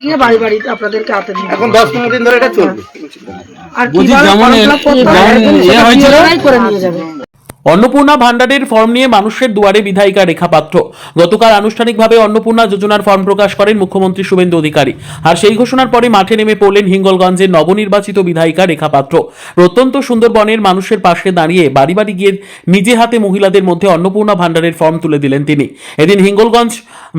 বাড়ি বাড়িতে আপনাদেরকে হাতে দিন। এখন 10-15 দিন ধরে এটা চলবে। আর কিভাবে করে নিয়ে যাবে। অন্নপূর্ণা ভান্ডারের ফর্ম নিয়ে মানুষের দুয়ারে বিধায়িকা রেখা পাত্র। গতকাল আনুষ্ঠানিকভাবে অন্নপূর্ণা যোজনার ফর্ম প্রকাশ করেন মুখ্যমন্ত্রী শুভেন্দু অধিকারী। আর সেই ঘোষণার পরে মাঠে নেমে পড়লেন হিঙ্গলগঞ্জের নবনির্বাচিত বিধায়িকা রেখা পাত্র। প্রত্যন্ত সুন্দরবনের মানুষের পাশে দাঁড়িয়ে বাড়ি বাড়ি গিয়ে নিজে হাতে মহিলাদের মধ্যে অন্নপূর্ণা ভান্ডারের ফর্ম তুলে দিলেন তিনি। এদিন হিঙ্গলগঞ্জ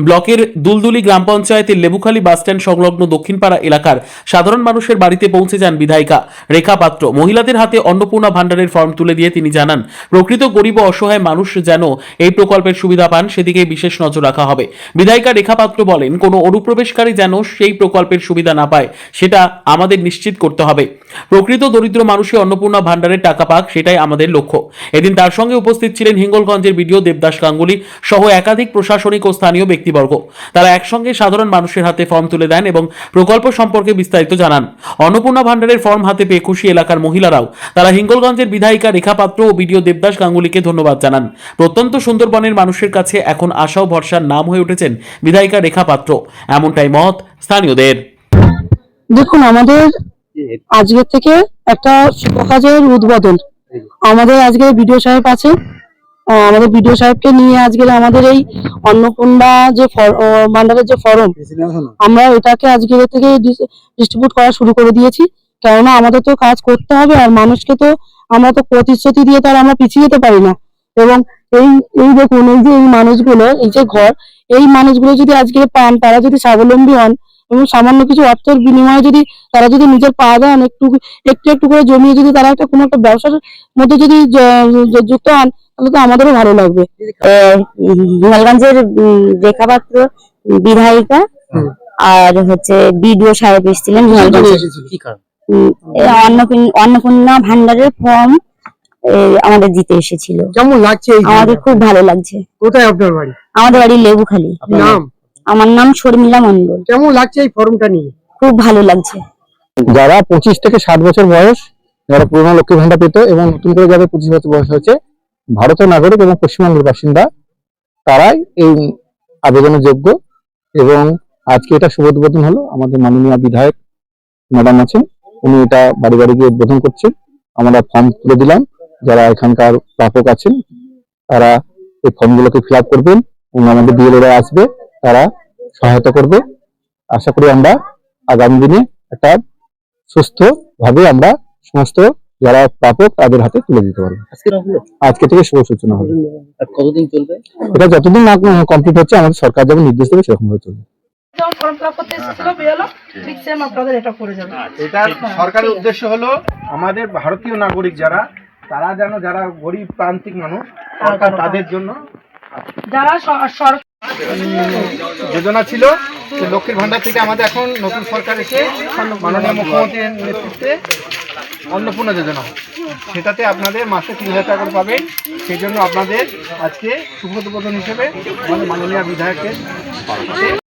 ব্লকের দুলদুলি গ্রাম পঞ্চায়েতের লেবুখালী বাসস্ট্যান্ড সংলগ্ন দক্ষিণপাড়া এলাকার সাধারণ মানুষের বাড়িতে পৌঁছে যান বিধায়িকা রেখা পাত্র। মহিলাদের হাতে অন্নপূর্ণা ভান্ডারের ফর্ম তুলে দিয়ে তিনি জানান, প্রকৃত গরিব ও অসহায় মানুষ যেন এই প্রকল্পের সুবিধা পান সেদিকে বিশেষ নজর রাখা হবে। বিধায়িকা রেখা পাত্র বলেন, কোনো অনুপ্রবেশকারী যেন সেই প্রকল্পের সুবিধা না পায় সেটা আমাদের নিশ্চিত করতে হবে। প্রকৃত দরিদ্র মানুষই অন্নপূর্ণা ভান্ডারের টাকা পাক, সেটাই আমাদের লক্ষ্য। এদিন তার সঙ্গে উপস্থিত ছিলেন হিঙ্গলগঞ্জের বিডিও দেবদাস গাঙ্গুলি সহ একাধিক প্রশাসনিক ও স্থানীয় ব্যক্তিবর্গ। তারা একসঙ্গে সাধারণ মানুষের হাতে ফর্ম তুলে দেন এবং প্রকল্প সম্পর্কে বিস্তারিত জানান। অন্নপূর্ণা ভান্ডারের ফর্ম হাতে পেয়ে খুশি এলাকার মহিলারাও। তারা হিঙ্গলগঞ্জের বিধায়িকা রেখা পাত্র ও বিডিও দেবদাস গাঙ্গুলিকে ধন্যবাদ জানান। প্রত্যন্ত সুন্দরবনের মানুষের কাছে এখন আশা ও ভরসার নাম হয়ে উঠেছেন বিধায়িকা রেখা পাত্র, এমনটাই মত স্থানীয়দের। দেখুন, আমাদের আজকে থেকে একটা শুভ কাজের উদ্বোধন। আমাদের আজকে বিডিও সাহেব আছে, আমাদের বিডিও সাহেবকে নিয়ে আজকে আমাদের এই অন্নপূর্ণা যে ভান্ডারের যে ফর্ম, আমরা এটাকে আজকে থেকে ডিস্ট্রিবিউট করা শুরু করে দিয়েছি। কেননা আমাদের তো কাজ করতে হবে, আর মানুষকে তো আমরা তো প্রতিশ্রুতি দিয়ে তার আমরা পিছিয়ে যেতে পারি না। এবং এই এই দেখুন, এই যে এই মানুষগুলো, এই যে ঘর, এই মানুষগুলো যদি আজকে পান, তারা যদি স্বাবলম্বী হন এবং সামান্য কিছু অর্থের বিনিময়ে যদি তারা যদি নিজের পা দেন, একটু একটু একটু করে জমিয়ে যদি তারা একটা কোনো একটা ব্যবসার মধ্যে যদি যুক্ত হন, তাহলে তো আমাদেরও ভালো লাগবে। হিঙ্গলগঞ্জের রেখা পাত্র বিধায়িকা আর হচ্ছে বিডিও সাহেব এসেছিলেন অন্নপূর্ণা ভান্ডারের ফর্ম আমাদের দিতে এসেছিল। কেমন লাগছে? আমাদের খুব ভালো লাগছে। কোথায় আপনার বাড়ি? আমাদের বাড়ি লেবুখালী। নাম? আমার নাম শর্মিলা মন্ডল। কেমন লাগছে এই ফর্মটা নিয়ে? খুব ভালো লাগছে। যারা 25 থেকে 60 বছর বয়স, যারা পুরনো লক্ষ্মী ভান্ডার পেত এবং নতুন করে যাদের 25 বছর বয়স হয়েছে, ভারতের নাগরিক এবং পশ্চিমবঙ্গের বাসিন্দা, তারাই এই আবেদনের যোগ্য। এবং আজকে এটা শুভ উদ্বোধন হলো। আমাদের মাননীয় বিধায়ক ম্যাডাম আছেন, উনি এটা বাড়ি বাড়ি গিয়ে উদ্বোধন করছেন। আমরা ফর্ম তুলে দিলাম। যারা এখানকার প্রাপক আছেন তারা এই ফর্মগুলোকে ফিল আপ করবেন এবং আমাদের বিএলওরা আসবে, তারা সহায়তা করবে। আশা করি আমরা আগামী দিনে একটা সুস্থ ভাবে আমরা সমস্ত যারা প্রাপক তাদের হাতে তুলে দিতে পারবো। আজকে থেকে শুভ সূচনা হবে। কতদিন চলবে এটা? যতদিন না কমপ্লিট হচ্ছে, আমাদের সরকার যেমন নির্দেশ দেবে সেরকম ভাবে চলবে। এটা সরকারের উদ্দেশ্য হলো আমাদের ভারতীয় নাগরিক যারা, তারা যেন, যারা গরিব প্রান্তিক মানুষ, সরকার তাদের জন্য যারা যোজনা ছিল লক্ষ্মীর ভান্ডার থেকে আমাদের এখন নতুন সরকার এসে মাননীয় মুখ্যমন্ত্রীর নেতৃত্বে অন্নপূর্ণা যোজনা, সেটাতে আপনাদের মাসে 3000 টাকা করে পাবেন। সেই জন্য আপনাদের আজকে শুভ উদ্বোধন হিসেবে আমাদের মাননীয় বিধায়কের